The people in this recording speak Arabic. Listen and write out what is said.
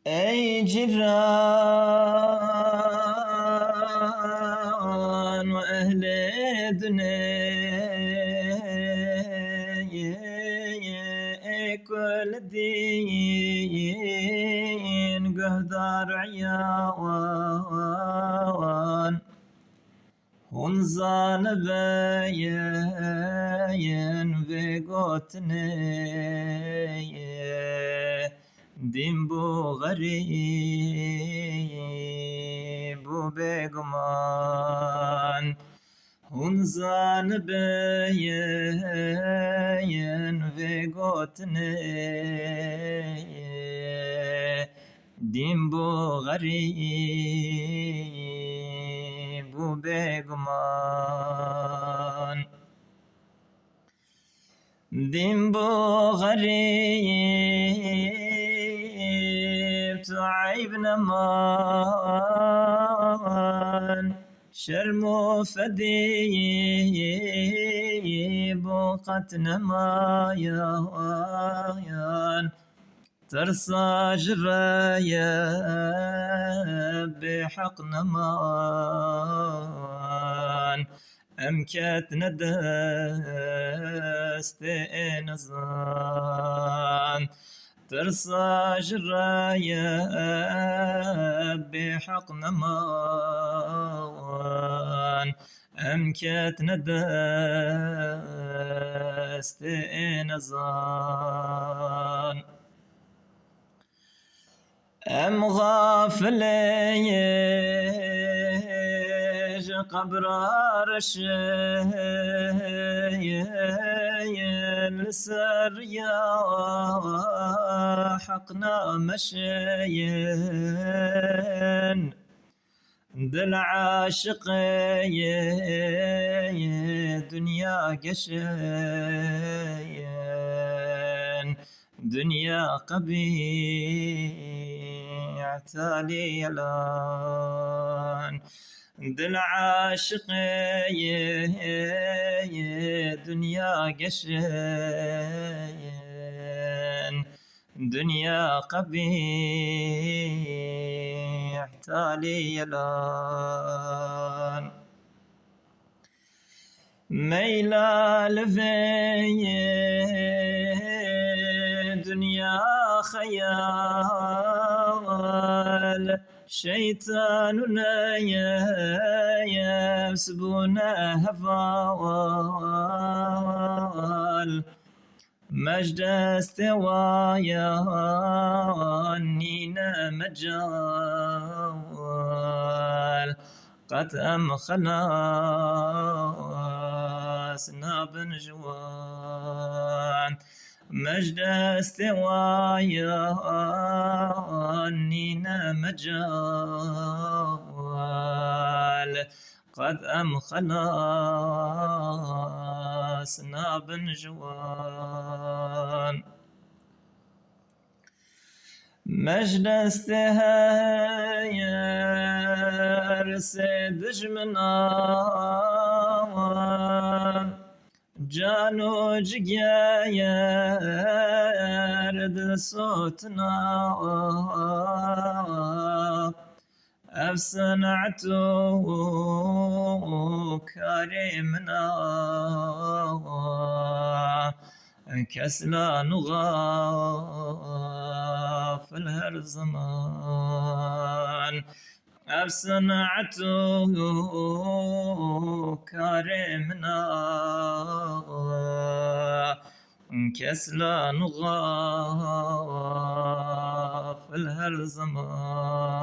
أي جيران وأهل دنيا كل دين قهدار عياوان ونزان بين بقوتني دين بو غريب وبيقمان ونزان بين بقوتني دين بو غريب وبيقمان دين بو غريب تعيبنا مان شرمو فدي بوقتنا ما يان ترصى جرايا بحقنا مان أمكتنا دستين زان ترصى جرايا بحقنا مان أمكتنا دستين زان أم غافليش قبر السر يا حقنا مشين دل عاشقي دنيا قشين دنيا قبيع تالي الآن دل عاشقي دنيا قشين دنيا قبيح تالي الآن ميلا لفي دنيا خيال شيطاننا يسبنا هفوال مجد استوايا نينا مجال قد أم خلاصنا بنجوان مجد استوايا نينا مجال قد أم خلاصنا بنجوان مجد استهاير سيدج منان جانو جياير دل صوتنا أفسنعتو كريمنا كسلا نغاف الهرزمان أفسنعتو كريمنا كسلا نغاف الهرزمان